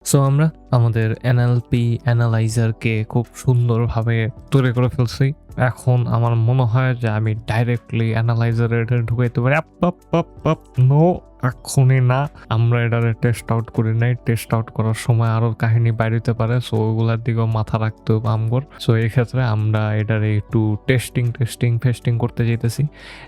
So আমরা আমাদের NLP অ্যানালাইজারকে খুব সুন্দরভাবে তৈরি করে ফেলছি। এখন আমার মনে হয় যে আমি ডাইরেক্টলি অ্যানালাইজারে এটা ঢুকাইতে পারি। নো, এখনই না। আমরা এটারে টেস্ট আউট করি নাই। টেস্ট আউট করার সময় আরো কাহিনী বাইরে হইতে পারে। সো ওগুলার দিকেও মাথা রাখতে হবে আমগর। সো এই ক্ষেত্রে আমরা এটারে একটু টেস্টিং করতে যেতেছি।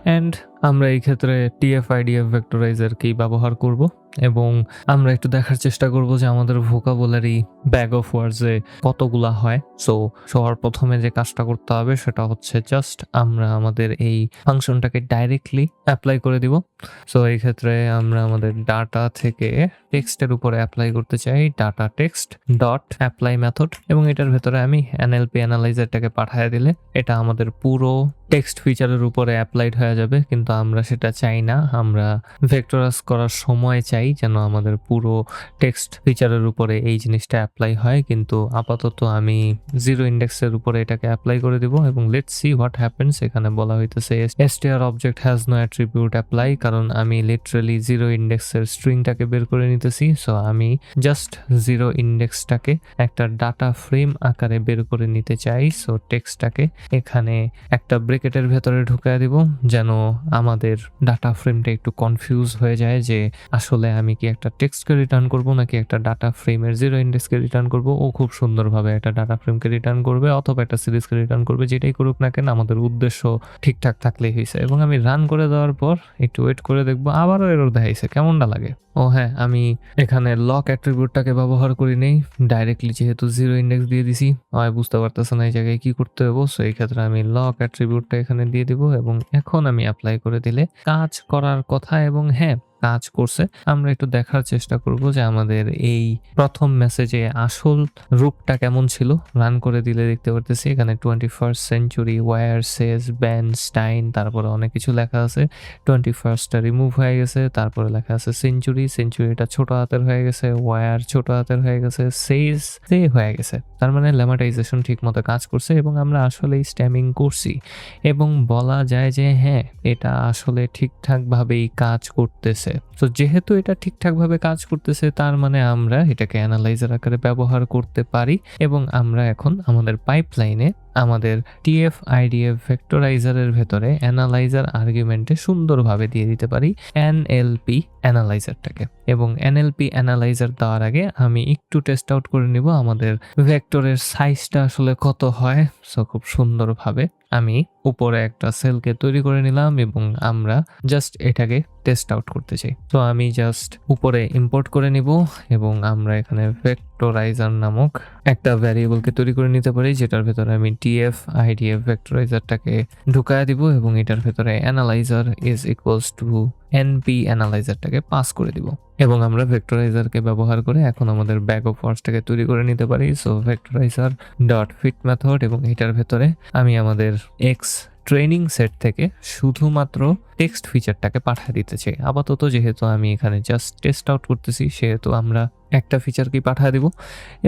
অ্যান্ড আমরা এই ক্ষেত্রে TF-IDF ভেক্টরাইজারকেই ব্যবহার করব এবং আমরা একটু দেখার চেষ্টা করব যে আমাদের ভোকাবুলারি ব্যাগ অফ ওয়ার্ডসে কতগুলা হয়। সো সবার প্রথমে যে কাজটা করতে হবে সেটা হচ্ছে জাস্ট আমরা আমাদের এই ফাংশনটাকে ডাইরেক্টলি অ্যাপ্লাই করে দিব। সো এই ক্ষেত্রে আমরা আমাদের ডাটা থেকে টেক্সটের উপরে অ্যাপ্লাই করতে চাই data text dot apply method, এবং এটার ভেতরে আমি এনএলপি অ্যানালাইজারটাকে পাঠিয়ে দিলে এটা আমাদের পুরো টেক্সট ফিচারের উপরে অ্যাপ্লাইড হয়ে যাবে, কিন্তু আমরা সেটা চাই না। আমরা ভেক্টরাইজ করার সময় চাই যেন আমাদের পুরো টেক্সট ফিচারের উপরে এই জিনিসটা অ্যাপ্লাই হয়, কিন্তু আপাতত আমি জিরো ইন্ডেক্সের উপরে এটাকে অ্যাপ্লাই করে দিব এবং লেটস সি হোয়াট হ্যাপেন্স। এখানে বলা হইতেছে str object has no attribute apply, কারণ আমি লিটারালি জিরো ইন্ডেক্সের স্ট্রিংটাকে বের করে নিতেছি। সো আমি জাস্ট জিরো ইন্ডেক্সটাকে একটা ডাটা ফ্রেম আকারে বের করে নিতে চাই। সো টেক্সটটাকে এখানে একটা ব্রেকেটের ভেতরে ঢুকায় দিব যেন আমাদের ডাটা ফ্রেমটা একটু কনফিউজ হয়ে যায় যে আসলে আমি কি একটা টেক্সটকে রিটার্ন করব নাকি একটা ডাটা ফ্রেমের জিরো ইন্ডেক্সকে রিটার্ন করব। ও খুব সুন্দরভাবে একটা ডাটা ফ্রেমকে রিটার্ন করবে অথবা একটা সিরিজকে রিটার্ন করবে, যেটাই করুক না কেন আমাদের উদ্দেশ্য ঠিকঠাক থাকলেই হয়েছে। এবং আমি রান করে দেওয়ার পর একটু ওয়েট করে দেখবো আবারও এরর দেখাইছে, কেমনটা লাগে। ও হ্যাঁ, আমি এখানে লক অ্যাট্রিবিউটটাকে ব্যবহার করি নেই, ডাইরেক্টলি যেহেতু জিরো ইন্ডেক্স দিয়ে দিছি বুঝতে পারতেছে না এই জায়গায় কি করতে হবে। সো এই ক্ষেত্রে আমি লক অ্যাট্রিবিউটটা এখানে দিয়ে দিব এবং এখন আমি অ্যাপ্লাই করে দিলে কাজ করার কথা, এবং হ্যাঁ কাজ করছে। আমরা একটু দেখার চেষ্টা করব যে আমাদের এই প্রথম মেসেজে আসল রূপটা কেমন ছিল। রান করে দিলে দেখতে পারতেছি এখানে 21st সেঞ্চুরি ওয়ার সেজ ব্যান স্টাইন, তারপরে অনেক কিছু লেখা আছে। 21টা রিমুভ হয়ে গেছে, তারপরে লেখা আছে সেঞ্চুরিটা ছোট হাতের হয়ে গেছে, ওয়ার ছোট হাতের হয়ে গেছে, সেজ সে হয়ে গেছে। তার মানে লেমাটাইজেশন ঠিক মতো কাজ করছে এবং আমরা আসলেই স্ট্যামিং করছি এবং বলা যায় যে হ্যাঁ এটা আসলে ঠিকঠাকভাবেই কাজ করতেছে। তো যেহেতু এটা ঠিকঠাকভাবে কাজ করতেছে তার মানে আমরা এটাকে অ্যানালাইজার আকারে ব্যবহার করতে পারি এবং আমরা এখন আমাদের পাইপলাইনে আমাদের TF-IDF ভেক্টরাইজারের ভেতরে অ্যানালাইজার আর্গুমেন্টে সুন্দরভাবে দিয়ে দিতে পারি এনএলপি অ্যানালাইজারটাকে। এবং এনএলপি অ্যানালাইজার দেওয়ার আগে আমি একটু টেস্ট আউট করে নিব আমাদের ভেক্টরের সাইজটা আসলে কত হয়। সো খুব সুন্দরভাবে আমি উপরে একটা সেলকে তৈরি করে নিলাম এবং আমরা জাস্ট এটাকে টেস্ট আউট করতে চাই। তো আমি জাস্ট উপরে ইম্পোর্ট করে নিব এবং আমরা এখানে ভেক্টরাইজার নামক একটা ভ্যারিয়েবলকে তৈরি করে নিতে পারি, যেটার ভেতরে আমি TF-IDF ভেক্টরাইজারটাকে ঢুকায় দিব এবং এটার ভেতরে analyzer is equals to NP অ্যানালাইজারটাকে পাস করে দিব এবং আমরা ভেক্টরাইজারকে ব্যবহার করে এখন আমাদের ব্যাগ অফ ওয়ার্ডসটাকে তৈরি করে নিতে পারি। So vectorizer dot fit method এবং এটার ভেতরে আমি আমাদের এক্স ট্রেনিং সেট থেকে শুধুমাত্র টেক্সট ফিচারটাকে পাঠিয়ে দিতে চাই। আপাতত যেহেতু আমি এখানে জাস্ট টেস্ট আউট করতেছি সেহেতু আমরা একটা ফিচারকেই পাঠিয়ে দিব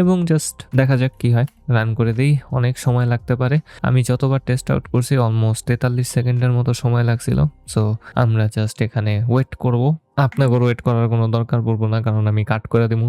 এবং জাস্ট দেখা যাক কি হয়। রান করে দিই, অনেক সময় লাগতে পারে। আমি যতবার টেস্ট আউট করছি অলমোস্ট 43 সেকেন্ডের মতো সময় লাগছিল। সো আমরা জাস্ট এখানে ওয়েট করব। আপনাদের ওয়েট করার কোনো দরকার পড়বো না, কারণ আমি কাট করে দিব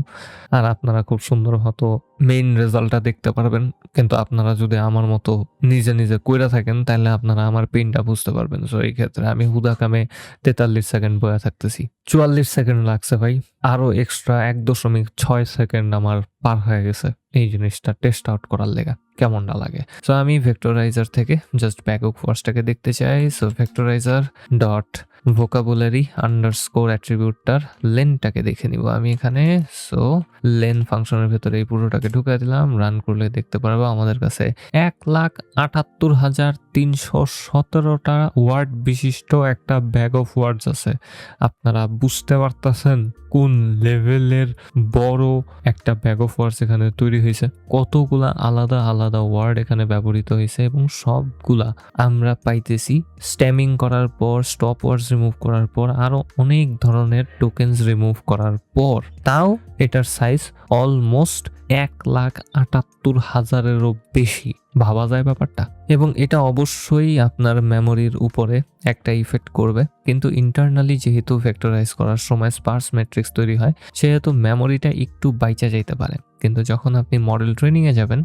আর আপনারা খুব সুন্দর হতো মেইন রেজাল্টটা দেখতে পারবেন। কিন্তু আপনারা যদি আমার মতো নিজে নিজে কইরা থাকেন তাহলে আপনারা আমার পেনটা বুঝতে পারবেন। সো এই ক্ষেত্রে আমি হুদাকামে 43 সেকেন্ড বয়া থাকতেছি। 44 সেকেন্ড লাগছে ভাই, আরো এক্সট্রা 1.6 সেকেন্ড আমার পার হয়ে গেছে এই জিনিসটা টেস্ট আউট করার লেগা। কেমনটা লাগে? সো আমি ভেক্টরাইজার থেকে জাস্ট ব্যাক অফ ওয়ার্ডসটাকে দেখতে চাই। So vectorizer dot vocabulary underscore অ্যাট্রিবিউটটার লেনটাকে দেখে নিব আমি এখানে। সো লেন ফাংশনের ভেতরে এই পুরোটাকে ঢুকাই দিলাম। রান করলে দেখতে পারবো আমাদের কাছে 1,78,317টা ওয়ার্ড বিশিষ্ট একটা ব্যাগ অফ ওয়ার্ডস আছে। আপনারা বুঝতে পারতেছেন কোন লেভেলের বড় একটা ব্যাগ অফ ওয়ার্ডস এখানে তৈরি হয়েছে। কতগুলা আলাদা আলাদা ওয়ার্ড এখানে ব্যবহৃত হয়েছে এবং সবগুলা আমরা পাইতেছি স্ট্যামিং করার পর, স্টপ ওয়ার্ডস রিমুভ করার পর, আরো অনেক ধরনের টোকেনস রিমুভ করার পর। তাও এটার সাইজ অলমোস্ট 1,78,000-এরও বেশি। ভাবা যায় ব্যাপারটা? এবং এটা অবশ্যই আপনার মেমোরির উপরে একটা ইফেক্ট করবে, কিন্তু ইন্টারনালি যেহেতু ভেক্টরাইজ করার সময় স্পার্স ম্যাট্রিক্স তৈরি হয়, সেহেতু মেমোরিটা একটু বাইচা যাইতে পারে। কিন্তু যখন আপনি মডেল ট্রেনিংয়ে যাবেন,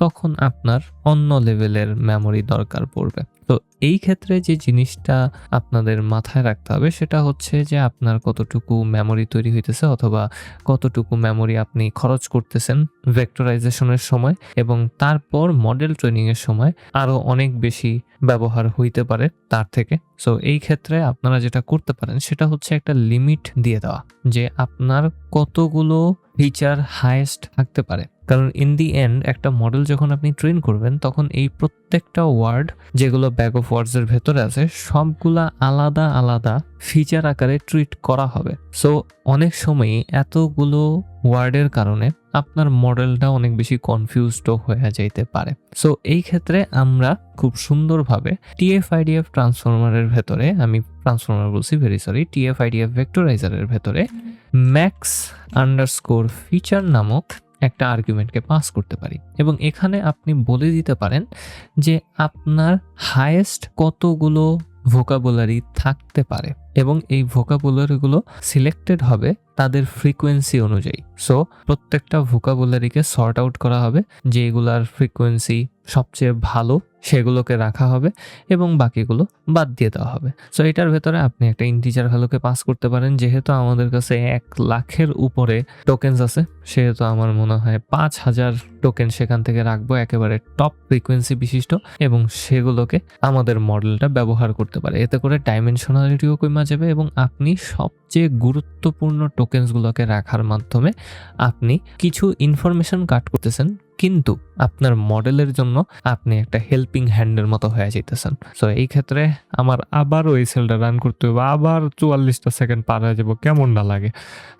তখন আপনার অন্য লেভেলের মেমোরি দরকার পড়বে। তো এই ক্ষেত্রে যে জিনিসটা আপনাদের মাথায় রাখতে হবে সেটা হচ্ছে যে আপনার কতটুকু মেমোরি তৈরি হইতেছে অথবা কতটুকু মেমোরি আপনি খরচ করতেছেন ভেক্টরাইজেশনের সময়, এবং তারপর মডেল ট্রেনিংয়ের সময় আরও অনেক বেশি ব্যবহার হইতে পারে তার থেকে। সো এই ক্ষেত্রে আপনারা যেটা করতে পারেন সেটা হচ্ছে একটা লিমিট দিয়ে দেওয়া, যে আপনার কতগুলো ফিচার হাইয়েস্ট থাকতে পারে। কারণ ইন দি এন্ড একটা মডেল যখন আপনি ট্রেন করবেন, তখন এই প্রত্যেকটা ওয়ার্ড যেগুলো ব্যাগ অফ ওয়ার্ডসের ভেতরে আছে সবগুলা আলাদা আলাদা ফিচার আকারে ট্রিট করা হবে। সো অনেক সময়ই এতগুলো ওয়ার্ডের কারণে আপনার মডেলটা অনেক বেশি কনফিউজড হয়ে যাইতে পারে। সো এই ক্ষেত্রে আমরা খুব সুন্দরভাবে TF-IDF ট্রান্সফর্মারের ভেতরে, আমি ট্রান্সফর্মার বলছি, ভেরি সরি, TF-IDF ভেক্টরাইজারের ভেতরে ম্যাক্স আন্ডারস্কোর ফিচার নামক একটা আর্গুমেন্টকে পাস করতে পারি, এবং এখানে আপনি বলে দিতে পারেন যে আপনার হাইয়েস্ট কতগুলো ভোকাবুলারি থাকতে পারে, এবং এই ভোকাবুলারিগুলো সিলেক্টেড হবে তাদের ফ্রিকোয়েন্সি অনুযায়ী। সো প্রত্যেকটা ভোকাবুলারিকে সর্ট আউট করা হবে, যেগুলার ফ্রিকোয়েন্সি সবচেয়ে ভালো সেগুলোকে রাখা হবে এবং বাকিগুলো বাদ দিয়ে দেওয়া হবে। সো এটার ভেতরে আপনি একটা ইন্টিজার ভ্যালুকে পাস করতে পারেন। যেহেতু আমাদের কাছে 1 লাখের উপরে টোকেনস আছে, সেহেতু আমার মনে হয় 5000 টোকেন সেখান থেকে রাখবো একেবারে টপ ফ্রিকোয়েন্সি বিশিষ্ট, এবং সেগুলোকে আমাদের মডেলটা ব্যবহার করতে পারে। এতে করে ডাইমেনশনালিটিও কমে যাবে এবং আপনি সবচেয়ে গুরুত্বপূর্ণ টোকেনসগুলোকে রাখার মাধ্যমে আপনি কিছু ইনফরমেশন কাট করতেছেন, কিন্তু আপনার মডেলের জন্য আপনি একটা হেল্পিং হ্যান্ডের মতো হয়ে যেতেছেন। সো এই ক্ষেত্রে আমার আবারও এই সেলটা রান করতে হবে, আবার 44টা সেকেন্ড পার হয়ে যাবো, কেমন না লাগে।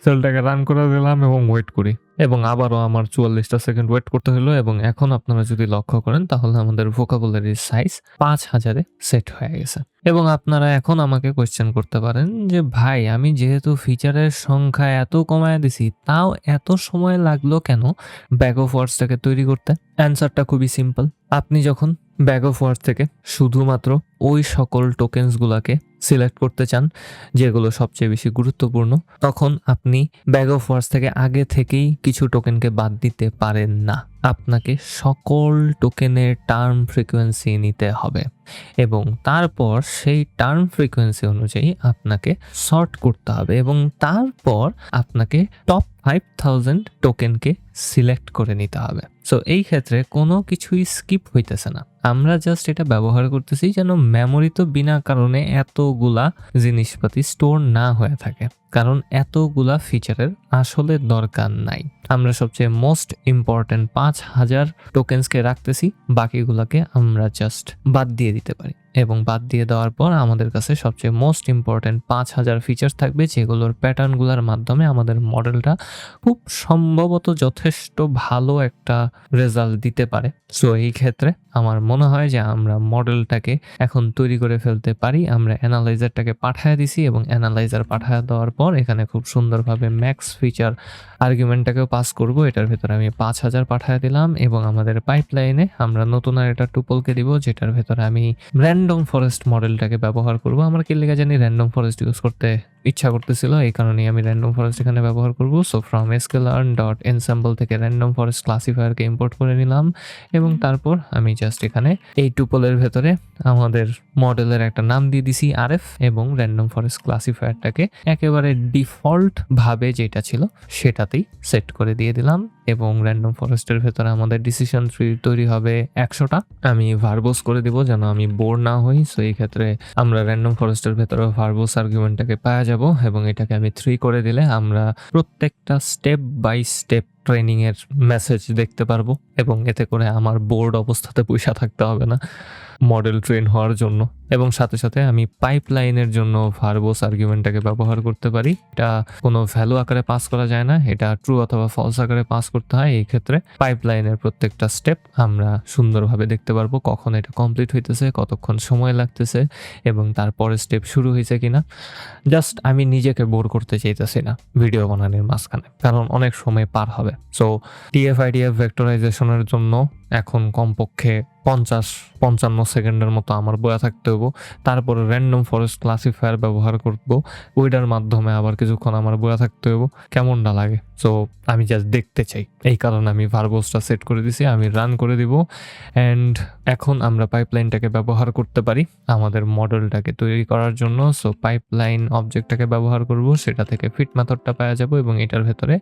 সেলটাকে রান করে দিলাম এবং ওয়েট করি, এবং আবারও আমার 44টা সেকেন্ড ওয়েট করতে হলো। এবং এখন আপনারা যদি লক্ষ্য করেন তাহলে আমাদের ভোকাবুলারির সাইজ 5000-এ সেট হয়ে গেছে। এবং আপনারা এখন আমাকে কোয়েশ্চেন করতে পারেন যে ভাই, আমি যেহেতু ফিচারের সংখ্যা এত কমায় দিছি, তাও এত সময় লাগলো কেন ব্যাগ অফ ওয়ার্ডসটাকে তৈরি করতে? অ্যান্সারটা খুবই সিম্পল। আপনি যখন ব্যাগ অফ ওয়ার্ডস থেকে শুধুমাত্র ওই সকল টোকেনসগুলোকে সিলেক্ট করতে চান যেগুলো সবচেয়ে বেশি গুরুত্বপূর্ণ, তখন আপনি ব্যাগ অফ ওয়ার্ডস থেকে আগে থেকেই কিছু টোকেনকে বাদ দিতে পারেন না। আপনাকে সকল টোকেনের টার্ম ফ্রিকোয়েন্সি নিতে হবে, এবং তারপর সেই টার্ম ফ্রিকোয়েন্সি অনুযায়ী আপনাকে সর্ট করতে হবে, এবং তারপর আপনাকে টপ 5000 টোকেনকে সিলেক্ট করে নিতে হবে। সো এই ক্ষেত্রে কোনো কিছুই স্কিপ হইতেছে না। আমরা জাস্ট এটা ব্যবহার করতেছি যেন মেমোরি তো বিনা কারণে এতগুলা জিনিসপাতি স্টোর না হয়ে থাকে, কারণ এতগুলা ফিচারের আসলে দরকার নাই। আমরা সবচেয়ে মোস্ট ইম্পর্টেন্ট 5000 টোকেন্সকে রাখতেছি, বাকিগুলোকে আমরা জাস্ট বাদ দিয়ে দিতে পারি, এবং বাদ দিয়ে দেওয়ার পর আমাদের কাছে সবচেয়ে মোস্ট ইম্পর্টেন্ট 5000 ফিচার্স থাকবে, যেগুলোর প্যাটার্নগুলোর মাধ্যমে আমাদের মডেলটা খুব সম্ভবত যথেষ্ট ভালো একটা রেজাল্ট দিতে পারে। সো এই ক্ষেত্রে আমার মনে হয় যে আমরা মডেলটাকে এখন তৈরি করে ফেলতে পারি। আমরা অ্যানালাইজারটাকে পাঠায় দিছি, এবং অ্যানালাইজার পাঠায় দেওয়ার পর এখানে খুব সুন্দরভাবে ম্যাক্স ফিচার আর্গুমেন্টটাকেও পাস করব। এটার ভেতরে আমি 5000 পাঠায় দিলাম, এবং আমাদের পাইপলাইনে আমরা নতুন আর একটা টুপলকে দিব, যেটার ভেতরে আমি র্যান্ডম ফরেস্ট মডেলটাকে ব্যবহার করব। আমার কি লেগে জানি র্যান্ডম ফরেস্ট ইউজ করতে ইচ্ছা করতেছিল, এই কারণেই আমি র্যান্ডম ফরেস্ট এখানে ব্যবহার করব। সো ফ্রম sklearn.ensemble থেকে র্যান্ডম ফরেস্ট ক্লাসিফায়ারকে ইম্পোর্ট করে নিলাম, এবং তারপর আমি জাস্ট এখানে এই টুপলের ভেতরে আমাদের মডেলের একটা নাম দিয়ে দিছি RF, এবং র্যান্ডম ফরেস্ট ক্লাসিফায়ারটাকে একেবারে ডিফল্ট ভাবে যেটা ছিল সেটাতেই সেট করে দিয়ে দিলাম। এবং র্যান্ডম ফরেস্টের ভেতরে আমাদের ডিসিশন ট্রি তৈরি হবে 100টা। আমি ভার্বোস করে দিব যেন আমি বোর না হই। সো এই ক্ষেত্রে আমরা র্যান্ডম ফরেস্টের ভেতরে ভার্বোস আর্গুমেন্টটাকে পাওয়া যাব, এবং এটাকে আমি 3 করে দিলে আমরা প্রত্যেকটা স্টেপ বাই স্টেপ ট্রেনিং এর মেসেজ দেখতে পারবো, এবং এতে করে আমার বোর্ড অবস্থাতে পয়সা থাকতে হবে না মডেল ট্রেন হওয়ার জন্য। এবং সাথে সাথে আমি পাইপলাইনের জন্য ভার্বোস আর্গুমেন্টটাকে ব্যবহার করতে পারি। এটা কোনো ভ্যালু আকারে পাস করা যায় না, এটা ট্রু অথবা ফলস আকারে পাস করতে হয়। এই ক্ষেত্রে পাইপলাইনের প্রত্যেকটা স্টেপ আমরা সুন্দরভাবে দেখতে পারবো, কখন এটা কমপ্লিট হইতেছে, কতক্ষণ সময় লাগতেছে, এবং তারপরে স্টেপ শুরু হয়েছে কিনা। জাস্ট আমি নিজেকে বোর করতে চাইতেছি না ভিডিও বানানোর মাঝখানে, কারণ অনেক সময় পার হবে। সো TF-IDF ভেক্টরাইজেশনের জন্য এখন কমপক্ষে 50-55 সেকেন্ডের মতো আমার বয়া থাকতে হবো। তারপরে র্যান্ডম ফরেস্ট ক্লাসিফায়ার ব্যবহার করব, ওইটার মাধ্যমে আবার কিছুক্ষণ আমার বয়া থাকতে হবো। কেমনটা লাগে? সো আমি জাস্ট দেখতে চাই, এই কারণে আমি ভার্বোসটা সেট করে দিছি। আমি রান করে দিব অ্যান্ড এখন আমরা পাইপলাইনটাকে ব্যবহার করতে পারি আমাদের মডেলটাকে তৈরি করার জন্য। সো পাইপলাইন অবজেক্টটাকে ব্যবহার করব, সেটা থেকে ফিট মেথডটা পাওয়া যাবে এবং এটার ভেতরে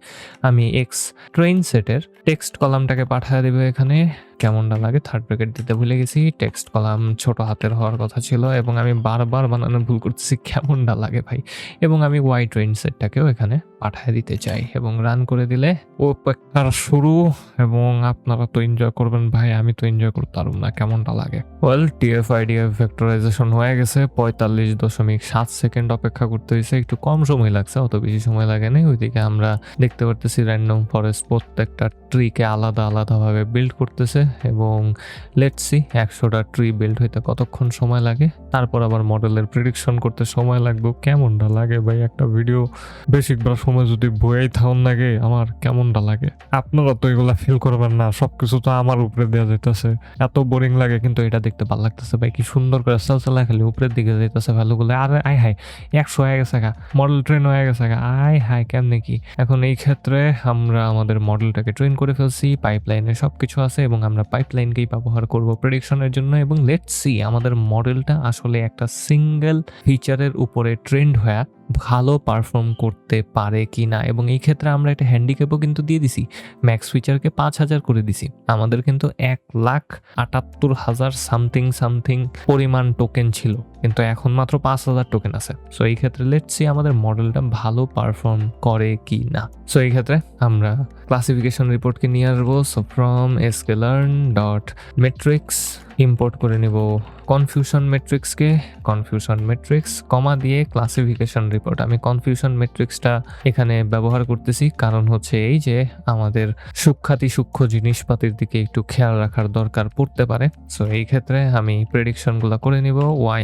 আমি এক্স ট্রেন সেটের টেক্সট কলামটাকে পাঠিয়ে দেবো এখানে। কেমনটা লাগে? থার্ড ব্র্যাকেট দিতে ভুলে গেছি, টেক্সট কলাম ছোট হাতের হওয়ার কথা ছিল এবং আমি বারবার বানানোর ভুল করতেছি। কেমনটা লাগে ভাই? এবং আমি ওয়াই ট্রেন সেটটাকেও এখানে পাঠিয়ে দিতে চাই এবং রান করে দিলে ও একটা শুরু। এবং আপনারা তো এনজয় করবেন ভাই, আমি তো এনজয় করতে পারব না। কেমনটা লাগে? ওয়েল, টিএফআইডিএফ ভেক্টরাইজেশন হয়ে গেছে। 45.7 সেকেন্ড অপেক্ষা করতে হয়েছে, একটু কম সময় লাগছে, অত বেশি সময় লাগে নাই। ওইদিকে আমরা দেখতে পারতেছি র্যান্ডম ফরেস্ট প্রত্যেকটা ট্রিকে আলাদা আলাদাভাবে বিল্ড করতেছে এবং লেটস সি 100টা ট্রি বিল্ড হইতে কতক্ষণ সময় লাগে, তারপর আবার মডেলের প্রেডিকশন করতে সময় লাগবে। কেমনটা লাগে ভাই? একটা ভিডিও বেশিকবার সময় যদি বইয়াই থাকুন লাগে আমার, কেমনটা লাগে? আপনারা তো এগুলা ফিল করবেন না, সবকিছু তো আমার উপরে দেওয়া যাইতেছে, এত বোরিং লাগে। কিন্তু এটা দেখতে ভালো লাগতেছে ভাই, কি সুন্দর করে চালচালা খেলে উপরের দিকে যাইতেছে ভ্যালুগুলো। আরে আয় হাই 100 হয়ে গেছে গা, মডেল ট্রেন হয়ে গেছে গা, আয় হাই কেমনে কি? এখন এই ক্ষেত্রে আমরা আমাদের মডেলটাকে ট্রেন করে ফেলছি, পাইপলাইনে সবকিছু আছে এবং আমরা পাইপলাইনকেই ব্যবহার করব প্রেডিকশনের জন্য। এবং লেটস সি আমাদের মডেলটা আসলে একটা সিঙ্গেল ফিচারের উপরে ট্রেন্ড হয়ে ভালো পারফর্ম করতে পারে কি না। এবং এই ক্ষেত্রে আমরা একটা হ্যান্ডিক্যাপও কিন্তু দিয়ে দিছি, ম্যাক্স ফিচারকে 5000 করে দিছি। আমাদের কিন্তু 1,78,000 সামথিং পরিমাণ টোকেন ছিল, কিন্তু এখন মাত্র 5000 টোকেন আছে। সো এই ক্ষেত্রে লেটস সি আমাদের মডেলটা ভালো পারফর্ম করে কি না। সো এই ক্ষেত্রে আমরা ক্লাসিফিকেশন রিপোর্টকে নিয়ে আসবো। সো ফ্রম sklearn.metrics ইম্পোর্ট করে নিব কনফিউশন মেট্রিক্সকে, কনফিউশন মেট্রিক্স কমা দিয়ে ক্লাসিফিকেশন রিপোর্ট। আমি কনফিউশন মেট্রিক্সটা এখানে ব্যবহার করতেছি কারণ হচ্ছে এই যে আমাদের সূক্ষ্ম জিনিসপাতির দিকে একটু খেয়াল রাখার দরকার পড়তে পারে। সো এই ক্ষেত্রে আমি প্রেডিকশনগুলো করে নিব, y_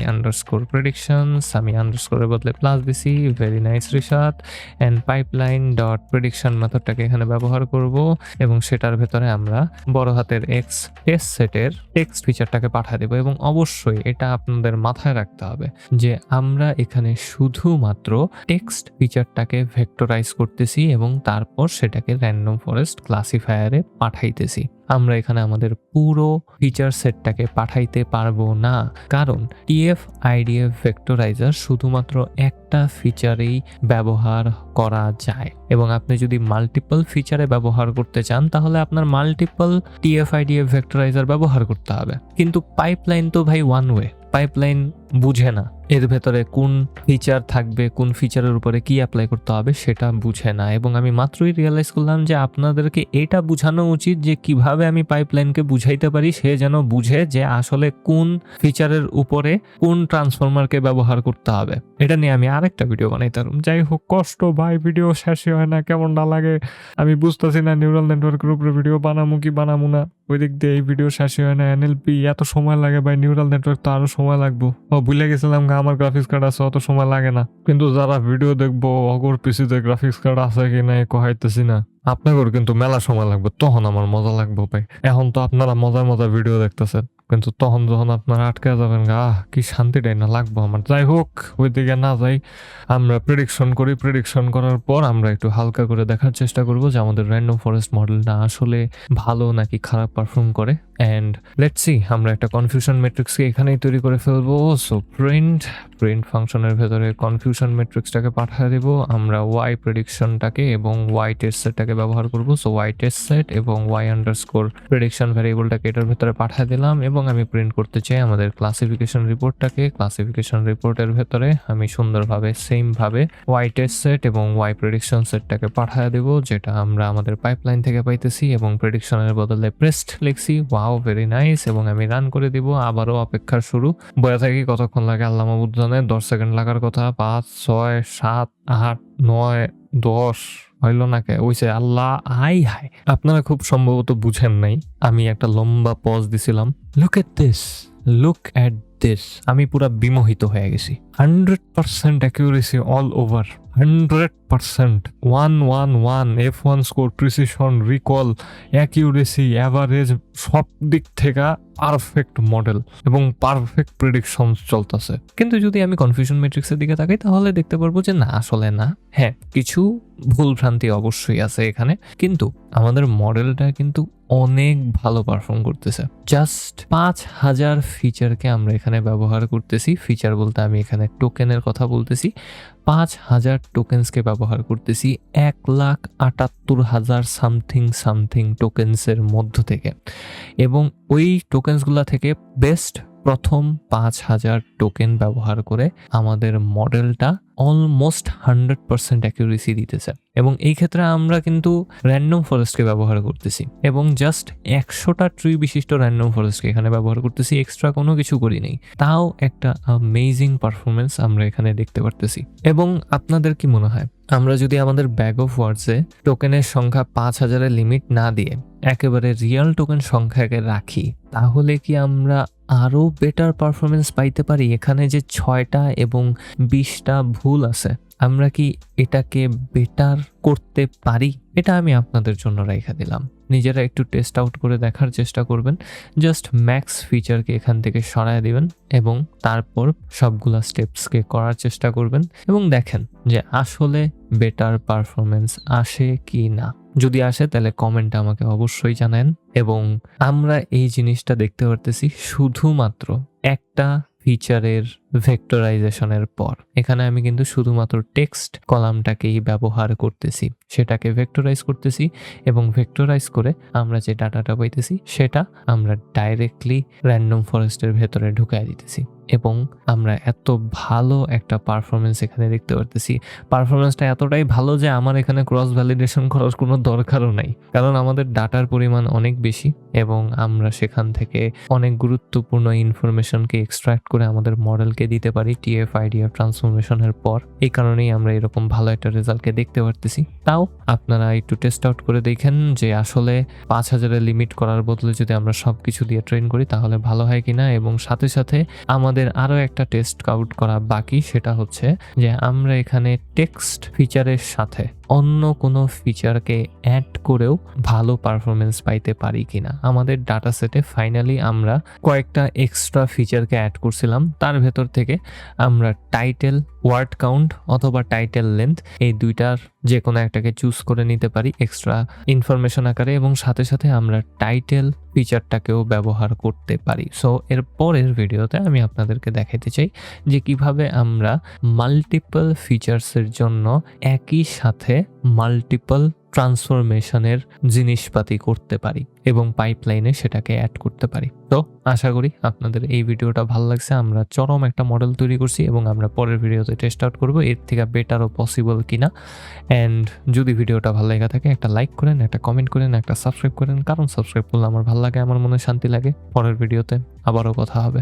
predictions, আমি আন্ডারস্কোরের বদলে প্লাস দিছি, very nice Rishad. And pipeline dot prediction মেথডটাকে এখানে ব্যবহার করব এবং সেটার ভেতরে আমরা বড় হাতের এক্স টেস্ট সেটের টেক্সট ফিচারটাকে পাঠিয়ে দেবো। এবং অবশ্যই এটা আপনাদের মাথায় রাখতে হবে যে আমরা এখানে শুধুমাত্র টেক্সট ফিচারটাকে ভেক্টরাইজ করতেছি এবং তারপর সেটাকে র্যান্ডম ফরেস্ট ক্লাসিফায়ারে পাঠাইতেছি। আমরা এখানে আমাদের পুরো ফিচার সেটটাকে পাঠাইতে পারবো না, কারণ TF-IDF ভেক্টরাইজার শুধুমাত্র একটা ফিচারেই ব্যবহার করা যায় এবং আপনি যদি মাল্টিপল ফিচারে ব্যবহার করতে চান তাহলে আপনার মাল্টিপল TF-IDF ভেক্টরাইজার ব্যবহার করতে হবে। কিন্তু পাইপলাইন তো ভাই ওয়ান ওয়ে, পাইপলাইন বুঝে না এর ভেতরে কোন ফিচার থাকবে, কোন ফিচারের উপরে কি অ্যাপ্লাই করতে হবে সেটা বুঝে না। এবং আমি মাত্রই রিয়েলাইজ করলাম যে আপনাদেরকে এটা বোঝানো উচিত যে কিভাবে আমি পাইপলাইনকে বুঝাইতে পারি সে যেন বুঝে যে আসলে কোন ফিচারের উপরে কোন ট্রান্সফরমারকে ব্যবহার করতে হবে। এটা নিয়ে আমি আরেকটা ভিডিও বানাইতাম। যাই হোক, কষ্ট ভাই, ভিডিও শেষই হয় না, কেমন না লাগে আমি বুঝতেছি না। নিউরাল নেটওয়ার্কের উপরে ভিডিও বানামু কি বানামু না, ওই দিক দিয়ে এই ভিডিও শেষই হয় না। NLP এত সময় লাগে ভাই, নিউরাল নেটওয়ার্ক তো আরো সময় লাগবো। ভুলে গেছিলাম আমার গ্রাফিক্স কার্ড আছে, অত সময় লাগে না। কিন্তু যারা ভিডিও দেখবো অগর পিসিতে গ্রাফিক্স কার্ড আছে কি না কহাইতেছি না, আপনাদের কিন্তু মেলা সময় লাগবে, তখন আমার মজা লাগবে ভাই। এখন তো আপনারা মজার ভিডিও দেখতেছেন, কিন্তু তখন যখন আপনারা আটকে যাবেন কি শান্তিটাই না লাগবো আমার। যাই হোক, ওইদিকে না যাই, আমরা প্রেডিকশন করি। প্রেডিকশন করার পর আমরা একটু হালকা করে দেখার চেষ্টা করবো যে আমাদের র্যান্ডম ফরেস্ট মডেলটা আসলে ভালো নাকি খারাপ পারফর্ম করে। অ্যান্ড লেটস সি, আমরা একটা কনফিউশন ম্যাট্রিক্সকে এখানেই তৈরি করে ফেলবো। সো প্রিন্ট ফাংশনের ভেতরে কনফিউশন ম্যাট্রিক্সটাকে পাঠিয়ে দেবো। আমরা ওয়াই প্রেডিকশনটাকে এবং ওয়াই টেস্ট সেটটাকে ব্যবহার করবো। সো ওয়াই টেস্ট সেট এবং y_ প্রেডিকশন ভ্যারিয়েবলটাকে এটার ভেতরে পাঠিয়ে দিলাম এবং আমি প্রিন্ট করতে চাই আমাদের ক্লাসিফিকেশন রিপোর্টটাকে। ক্লাসিফিকেশন রিপোর্টের ভেতরে আমি সুন্দরভাবে সেম ভাবে ওয়াই টেস্ট সেট এবং ওয়াই প্রেডিকশন সেটটাকে পাঠিয়ে দেবো, যেটা আমরা আমাদের পাইপলাইন থেকে পাইতেছি। এবং প্রেডিকশনের বদলে প্রেস্ট লিখছি। Wow, very nice. এবং আমি রান করে দিব। আবারও অপেক্ষার শুরু। বয়া থাকি কতক্ষণ লাগে আল্লাহ মাহবুব জানে। 10 সেকেন্ড লাগার কথা। 5, 6, 7, 8, 9, 10 হইল না কে ওইসে আল্লাহ হাই। আপনারা খুব সম্ভবত বুঝেন নাই, আমি একটা লম্বা পজ দিছিলাম। লুক এট দিস, আমি পুরা বিমোহিত হয়ে গেছি। 100% accuracy all over, 100%, 111 F1 score, precision, recall, accuracy, average, সব দিক থেকে পারফেক্ট মডেল এবং পারফেক্ট প্রেডিকশন চলতেছে। কিন্তু যদি আমি কনফিউশন ম্যাট্রিক্সের দিকে তাকাই তাহলে দেখতে পারবো যে না, আসলে না। হ্যাঁ, কিছু ভুল ভ্রান্তি অবশ্যই আছে এখানে, কিন্তু আমাদের মডেলটা কিন্তু অনেক ভালো পারফর্ম করতেছে। জাস্ট 5000 ফিচারকে আমরা এখানে ব্যবহার করতেছি। ফিচার বলতে আমি এখানে টোকেনের কথা বলতেছি। 5000 টোকেন্সকে ব্যবহার করতেছি 1,78,000 সামথিং টোকেন্সের মধ্য থেকে, এবং ওই টোকেন্সগুলা থেকে বেস্ট প্রথম 5000 টোকেন ব্যবহার করে আমাদের মডেলটা অলমোস্ট 100% অ্যাকিউরেসি দিতেছে। এবং এই ক্ষেত্রে আমরা কিন্তু র্যান্ডম ফরেস্টকে ব্যবহার করতেছি, এবং জাস্ট 100টা ট্রি বিশিষ্ট র্যান্ডম ফরেস্টকে এখানে ব্যবহার করতেছি, এক্সট্রা কোনো কিছু করি নেই। তাও একটা অ্যামেজিং পারফরমেন্স আমরা এখানে দেখতে পারতেছি। এবং আপনাদের কি মনে হয়, আমরা যদি আমাদের ব্যাগ অফ ওয়ার্ডসে টোকেনের সংখ্যা 5000-এর লিমিট না দিয়ে একেবারে রিয়েল টোকেন সংখ্যাকে রাখি, তাহলে কি আমরা আরো বেটার পারফরমেন্স পাইতে পারি? এখানে যে 6টা এবং 20টা ভুল আছে, আমরা কি এটাকে বেটার করতে পারি? এটা আমি আপনাদের জন্য রেখে দিলাম। নিজেরা একটু টেস্ট আউট করে দেখার চেষ্টা করবেন। জাস্ট ম্যাক্স ফিচারকে এখান থেকে সরায় দিবেন এবং তারপর সবগুলা স্টেপসকে করার চেষ্টা করবেন এবং দেখেন যে আসলে বেটার পারফরমেন্স আসে কি না। যদি আসে তাহলে কমেন্টে আমাকে অবশ্যই জানান। এবং আমরা এই জিনিসটা দেখতে পারতেছি শুধুমাত্র একটা ফিচারের ভেক্টরাইজেশনের পর। এখানে আমি কিন্তু শুধুমাত্র টেক্সট কলামটাকেই ব্যবহার করতেছি, সেটাকে ভেক্টরাইজ করতেছি, এবং ভেক্টরাইজ করে আমরা যে ডাটাটা পাইতেছি সেটা আমরা ডাইরেক্টলি র্যান্ডম ফরেস্টের ভেতরে ঢুকাই দিতেছি, এবং আমরা এত ভালো একটা পারফরমেন্স এখানে দেখতে পারতেছি। পারফরমেন্সটা এতটাই ভালো যে আমার এখানে ক্রস ভ্যালিডেশন করার কোনো দরকারও নাই, কারণ আমাদের ডাটার পরিমাণ অনেক বেশি এবং আমরা সেখান থেকে অনেক গুরুত্বপূর্ণ ইনফরমেশনকে এক্সট্রাক্ট করে আমাদের মডেলকে দিতে পারি TF-IDF ট্রান্সফরমেশনের পর। এই কারণেই আমরা এরকম ভালো একটা রেজাল্টকে দেখতে পারতেছি। তাও আপনারা একটু টেস্ট আউট করে দেখেন যে আসলে 5000-এর লিমিট করার বদলে যদি আমরা সবকিছু দিয়ে ট্রেন করি তাহলে ভালো হয় কিনা। এবং সাথে সাথে আমাদের আরো একটা টেস্ট আউট করা বাকি, সেটা হচ্ছে যে আমরা এখানে টেক্সট ফিচারের সাথে অন্য কোনো ফিচারকে অ্যাড করেও ভালো পারফরমেন্স পাইতে পারি কিনা। আমাদের ডাটা সেটে ফাইনালি আমরা কয়েকটা এক্সট্রা ফিচারকে অ্যাড করছিলাম, তার ভেতর থেকে আমরা টাইটেল, ওয়ার্ড কাউন্ট অথবা টাইটেল লেন্থ, এই দুইটার যে কোনো একটাকে চুজ করে নিতে পারি এক্সট্রা ইনফরমেশন আকারে, এবং সাথে সাথে আমরা টাইটেল ফিচারটাকেও ব্যবহার করতে পারি। সো এর পরের ভিডিওতে আমি আপনাদেরকে দেখাতে চাই যে কিভাবে আমরা মাল্টিপল ফিচার্সের জন্য একই সাথে মাল্টিপল ট্রান্সফরমেশনের জিনিসপাতি করতে পারি এবং পাইপলাইনে সেটাকে অ্যাড করতে পারি। তো আশা করি আপনাদের এই ভিডিওটা ভালো লাগছে। আমরা চরম একটা মডেল তৈরি করছি এবং আমরা পরের ভিডিওতে টেস্ট আউট করবো এর থেকে বেটারও পসিবল কিনা। অ্যান্ড যদি ভিডিওটা ভালো লেগে থাকে একটা লাইক করেন, একটা কমেন্ট করেন, একটা সাবস্ক্রাইব করেন, কারণ সাবস্ক্রাইব করলে আমার ভালো লাগে, আমার মনে শান্তি লাগে। পরের ভিডিওতে আবারও কথা হবে।